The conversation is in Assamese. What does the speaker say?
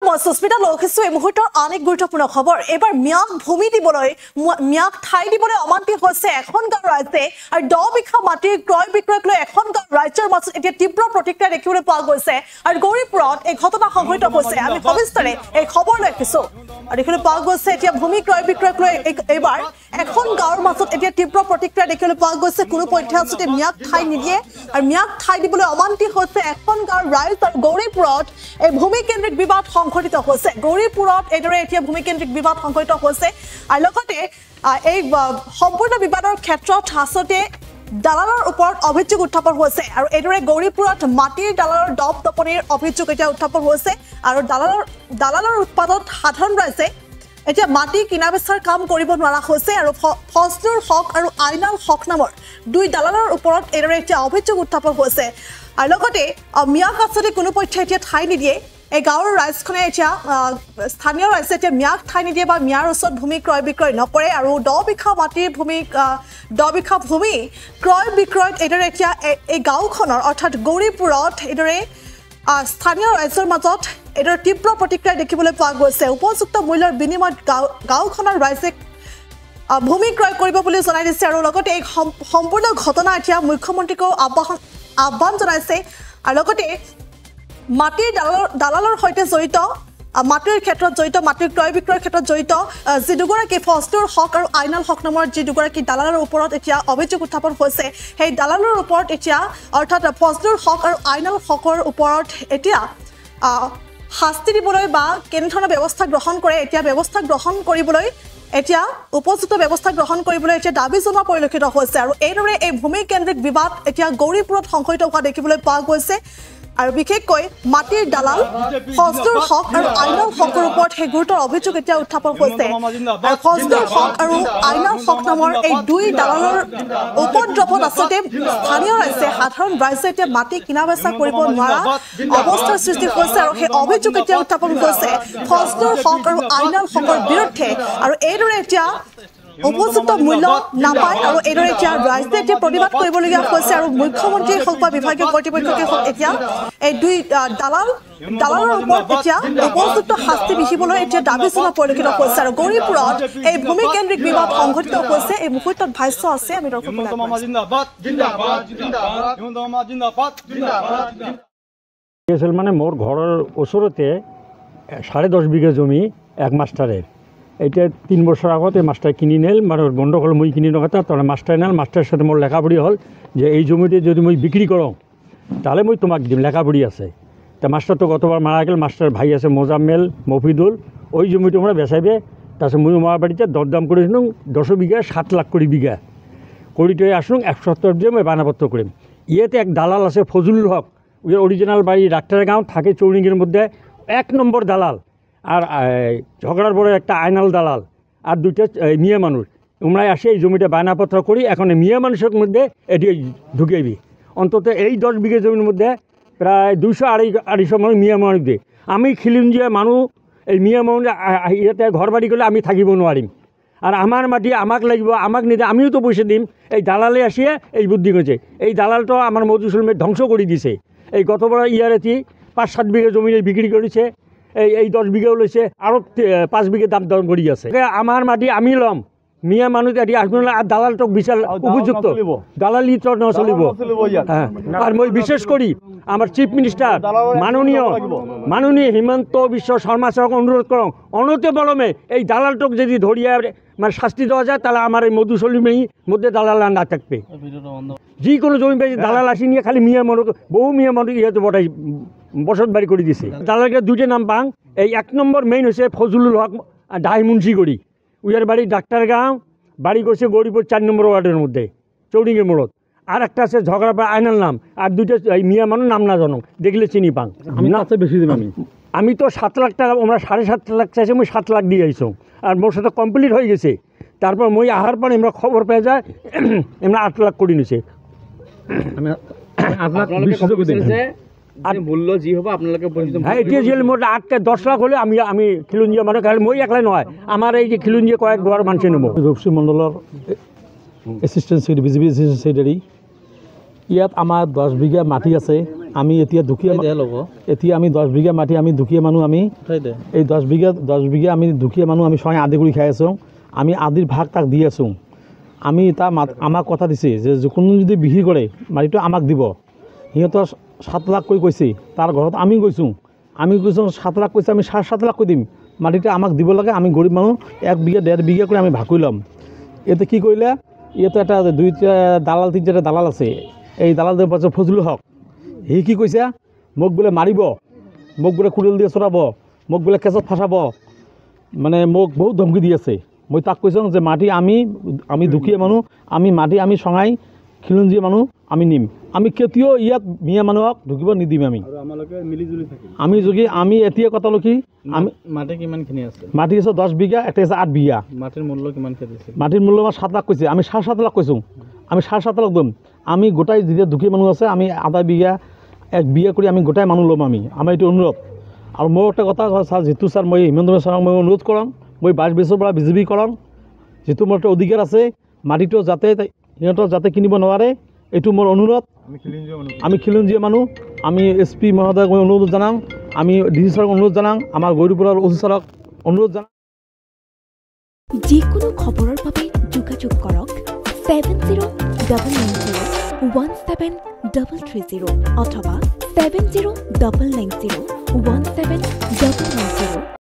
মই সুস্মিতা লখিছো এই মুহূৰ্তৰ অনেক গুৰুত্বপূৰ্ণ খবৰ এবাৰ মিয়াক ভূমি দিবলৈ মিয়াক ঠাই দিবলৈ অমান্তি হৈছে এখন গাঁও ৰাইজে আৰু 10 বিঘা মাটিৰ ক্ৰয় বিক্ৰয়ক লৈ এখন গাঁও ৰাজ্যৰ মাজত এতিয়া তীব্ৰ প্ৰতিক্ৰিয়া দেখিবলৈ পোৱা গৈছে আৰু গৌৰীপুৰত এই ঘটনা সংঘটিত হৈছে আমি সবিস্তাৰে এই খবৰ লৈ আহিছো আৰু দেখিবলৈ পোৱা গৈছে এতিয়া ভূমি ক্ৰয় বিক্ৰয়ক লৈ এবাৰ এখন গাঁৱৰ মাজত এতিয়া তীব্ৰ প্ৰতিক্ৰিয়া দেখিবলৈ পোৱা গৈছে কোনো পৰ্যায়ত মিয়াক ঠাই নিদিয়ে আৰু মিয়াক ঠাই দিবলৈ অমান্তি হৈছে এখন গাঁৱৰ ৰাইজ আৰু গৌৰীপুৰত এই ভূমি কেন্দ্ৰিক বিবাদ সংঘটিত হৈছে গৌৰীপুৰত এইদৰে এতিয়া ভূমি কেন্দ্ৰিক বিবাদ সংঘটিত হৈছে আৰু লগতে এই সম্পূৰ্ণ বিবাদৰ ক্ষেত্ৰত হাসতে দালালৰ ওপৰত অভিযোগ উত্থাপন হৈছে আৰু এইদৰে গৌৰীপুৰত মাটিৰ দালালৰ দপদপনিৰ অভিযোগ এতিয়া উত্থাপন হৈছে আৰু দালালৰ উৎপাদনত সাধাৰণ ৰাইজে এতিয়া মাটি কিনা বেচাৰ কাম কৰিব নোৱাৰা হৈছে আৰু ফজলুৰ হক আৰু আইনাল হক নামৰ দুই দালালৰ ওপৰত এইদৰে এতিয়া অভিযোগ উত্থাপন হৈছে আৰু লগতে মিয়াক আছতে কোনো পক্ষে এতিয়া ঠাই নিদিয়ে এই গাঁৱৰ ৰাইজখনে এতিয়া স্থানীয় ৰাইজে এতিয়া মিয়াক ঠাই নিদিয়ে বা মিয়াৰ ওচৰত ভূমি ক্ৰয় বিক্ৰয় নকৰে আৰু 10 বিঘা মাটিৰ ভূমি 10 বিঘা ভূমি ক্ৰয় বিক্ৰয়ত এইদৰে এতিয়া এই গাঁওখনৰ অৰ্থাৎ গৌৰীপুৰত এইদৰে স্থানীয় ৰাইজৰ মাজত এইদৰে তীব্ৰ প্ৰতিক্ৰিয়া দেখিবলৈ পোৱা গৈছে উপযুক্ত মূল্যৰ বিনিময়ত গাঁওখনৰ ৰাইজে ভূমি ক্ৰয় কৰিব বুলি জনাই দিছে আৰু লগতে এই সম্পূৰ্ণ ঘটনা এতিয়া মুখ্যমন্ত্ৰীকো আহ্বান জনাইছে আৰু লগতে মাটিৰ দালালৰ সৈতে জড়িত মাটিৰ ক্ষেত্ৰত জড়িত মাটিৰ ক্ৰয় বিক্ৰয়ৰ ক্ষেত্ৰত জড়িত যি দুগৰাকী ফজলুৰ হক আৰু আইনাল হক নামৰ যি দুগৰাকী দালালৰ ওপৰত এতিয়া অভিযোগ উত্থাপন হৈছে সেই দালালৰ ওপৰত এতিয়া অৰ্থাৎ ফজলুৰ হক আৰু আইনাল হকৰ ওপৰত এতিয়া শাস্তি দিবলৈ বা কেনেধৰণৰ ব্যৱস্থা গ্ৰহণ কৰে এতিয়া ব্যৱস্থা গ্ৰহণ কৰিবলৈ এতিয়া উপযুক্ত ব্যৱস্থা গ্ৰহণ কৰিবলৈ এতিয়া দাবী জনোৱা পৰিলক্ষিত হৈছে আৰু এইদৰে এই ভূমি কেন্দ্ৰিক বিবাদ এতিয়া গৌৰীপুৰত সংঘটিত হোৱা দেখিবলৈ পোৱা গৈছে আৰু বিশেষকৈ মাটিৰ দালাল ফজলুৰ হক আৰু আইনাল হকৰ ওপৰত সেই গুৰুতৰ অভিযোগ এতিয়া উত্থাপন হৈছে আৰু ফজলুৰ হক আৰু আইনাল হক নামৰ এই দুই দালালৰ উপদ্ৰৱত আচলতে স্থানীয় ৰাইজে সাধাৰণ ৰাইজে এতিয়া মাটি কিনা বেচা কৰিব নোৱাৰা অৱস্থাৰ সৃষ্টি হৈছে আৰু সেই অভিযোগ এতিয়া উত্থাপন হৈছে ফজলুৰ হক আৰু আইনাল হকৰ বিৰুদ্ধে আৰু এইদৰে এতিয়া উপযুক্ত মূল্য নাপায় আৰু এইদৰে এতিয়া ৰাইজে এতিয়া প্ৰতিবাদ কৰিবলগীয়া হৈছে আৰু মুখ্যমন্ত্ৰীয়ে হওক বা বিভাগীয় কৰ্তৃপক্ষকে হওক এতিয়া এই দুই দালালৰ ওপৰত এতিয়া উপযুক্ত শাস্তি বিহিবলৈ এতিয়া দাবী জনোৱা পৰিলক্ষিত হৈছে আৰু গৌৰীপুৰত এই ভূমি কেন্দ্ৰিক বিবাদ সংঘটিত হৈছে এই মুহূৰ্তত ভাষ্য আছে আমি দৰ্শক মানে মোৰ ঘৰৰ ওচৰতে 10.5 বিঘা জমি এক মাষ্টারের এটা 3 বছর আগত এই মাস্টার কিনি নেল মানে গণ্ডগোল মই কিনি নগতা তাহলে মাস্টার নেল মাস্টারের সাথে মোর লেখাপড়ি হল যে এই জমিতে যদি মই বিক্রি করো তাহলে মই তোমাক দিম লেখাপড়ি আছে তা মাস্টার তো গতবার মারা গেল মাস্টার ভাই আছে মোজাম্মেল মফিদুল ওই জমিটা আমরা বেচাইবে তারপর মই আমার বাড়িতে দরদাম করেছিলাম 10 বিঘা 7 লাখ করে বিঘা করিতে আসুন 1 সপ্তাহ দিয়ে মই বানাপত্র করিম ইয়েতে এক দালাল আছে ফজলুল হক ওই অরিজিনাল বাড়ি ডাক্তারের গাঁও থাকে চৌরিঙ্গের মধ্যে 1 নম্বর দালাল আর ঝগড়ার বড় একটা আইনাল দালাল আর দুইটা মিয়া মানুষ তোমরা আসে এই জমিটা বায়নাপত্র করি এখন মিয়া মানুষের মধ্যে এটি ঢুকাইবি অন্তত এই 10 বিঘা জমির মধ্যে প্রায় 200-250 মানুষ মিয়া মানুষ দিয়ে আমি খিলঞ্জিয়া মানুষ এই মিয়া মানুষ ইয়াতে ঘর বাড়ি করলে আমি থাকিব নোৱাৰিম আর আমার মাটি আমাক লাগিব আমাক নিদে আমিও তো পয়সা দিম এই দালালে আসিয়া এই বুদ্ধি করছে এই দালালটা আমার মধুসলমে ধ্বংস করে দিছে এই গতবার ইয়ারেতি 5-7 বিঘা জমি বিক্রি করেছে এই 10 বিঘাও লৈছে আৰু 5 বিঘা দাম দৰ কৰি আছে আমাৰ মাটি আমি লম মিয়া মানুহ এটি আসবেন আর দালালটক বিচার উপযুক্ত দালালি তো নচলিব আর মই বিশেষ করি আমার চিফ মিনিস্টার মাননীয় হিমন্ত বিশ্ব শর্মা স্যারকে অনুরোধ করো অনতে বলমে এই দালালটক যদি ধরিয়া মানে শাস্তি দেওয়া যায় তাহলে আমার এই মধুসলিমের মধ্যে দালাল না থাকবে যে কোনো জমি বেশি দালাল আসি নিয়ে খালি মিয়া মানুষ বহু মিয়া মানুষ ইহাতে বটাই বসত বাড়ি করে দিছে দালালকে দুইটা নাম পাং এই 1 নম্বর মেইন হচ্ছে ফজলুল হক ডাই মুন্সিগড়ি উইয়ার বাড়ি ডাক্তার গাঁও বাড়ি করছে গৌরীপুর 4 নম্বর ওয়ার্ডের মধ্যে চৌরিঙ্গের মোড়ত আর একটা আছে ঝগড়া পা আইনাল নাম আর দুইটা মিয়া মানুষ নাম না জানো দেখলে চিনি পাং বেশি দিন আমি তো 7 লাখ টাকা আমরা 7.5 লাখ চাইছি মই 7 লাখ দিয়ে আইসো আর মোর সাথে কমপ্লিট হয়ে গেছে তারপর মই আহার পর আমরা খবর পেয়ে যায় আমরা 8 লাখ করে নিছে আমি 8 লাখ মূল্য যি হ'ব আপোনালোকে এতিয়া জেল মোট 8-10 লাখ হলে আমি খিলঞ্জিয়া মানুহ খালি মই একলাই নহয় আমাৰ এই যে খিলঞ্জিয়া কয়েক ঘৰ মানুহ নেব ৰূপসী মণ্ডলৰ এছিষ্টেণ্ট বিজেপি এছিষ্টেণ্ট ছেক্ৰেটাৰী ইয়াত আমাৰ 10 বিঘা মাটি আছে আমি এতিয়া দুখীয়া এতিয়া আমি 10 বিঘা মাটি আমি দুখীয়া মানুহ আমি এই 10 বিঘা আমি দুখীয়া মানুহ আমি সবাই আদি কৰি খাই আছোঁ আমি আদিৰ ভাগ তাক দি আছোঁ আমি তাৰ আমাক কথা দিছে যে কোনো যদি বিক্ৰী কৰে মাটিটো আমাক দিব সিহঁতৰ 7 লাখ কৈ কৈছে তাৰ ঘৰত আমি গৈছোঁ 7 লাখ কৈছে আমি 7.5 লাখ কৈ দিম মাটিটো আমাক দিব লাগে আমি গৰীব মানুহ 1 বিঘা 1.5 বিঘা কৰি আমি ভাগ কৰি ল'ম ইয়াতে কি কৰিলে ইয়াতে এটা 2টা দালাল 3টা দালাল আছে এই দালালদেৰ পাশে ফজলুল হক সি কি কৈছে মোক বোলে মাৰিব মোক বোলে কুড়েল দিয়ে চৰাব মোক বোলে কেছত ফাঁসাব মানে মোক বহুত ধমকি দি আছে মই তাক কৈছোঁ যে মাটি আমি দুখীয়া মানুহ আমি মাটি আমি চঙাই খিলঞ্জীয়া মানুহ আমি নিম আমি কেতিয়াও ইয়াত মিয়া মানুহক ঢুকিব নিদিম আমি যদি আমি এতিয়া কথা লখি আমি মাটি কিমানখিনি আছে মাটি আছে 10 বিঘা একটা আছে 8 বিঘা মাটিৰ মূল্য কিমান দিছে মাটিৰ মূল্য 7 লাখ কৈছে আমি 7.5 লাখ কৈছোঁ আমি 7.5 লাখ দিম আমি গোটাই যেতিয়া দুখীয়া মানুহ আছে আমি আধা বিঘা 1 বিঘা কৰি আমি গোটাই মানুহ ল'ম আমি আমাৰ এইটো অনুৰোধ আৰু মোৰ একটা কথা ছাৰ যিটো ছাৰ মই হিমন্ত ছাৰক মই অনুৰোধ কৰাম মই 22 বছৰৰ পৰা বিজেপি কৰাম যিটো মোৰ এটা অধিকাৰ আছে মাটিটো যাতে সিহঁতৰ যাতে কিনিব নোৱাৰে এইটো মোৰ অনুৰোধ আমি খিলঞ্জীয়া মানুহ আমি SP মহোদয়ক মই অনুৰোধ জনাম আমি DC ছাৰক অনুৰোধ জনাম আমাৰ গৌৰীপুৰৰ OC ছাৰক অনুৰোধ জনাম যিকোনো খবৰৰ বাবে যোগাযোগ কৰক 7099017330 অথবা 7099017990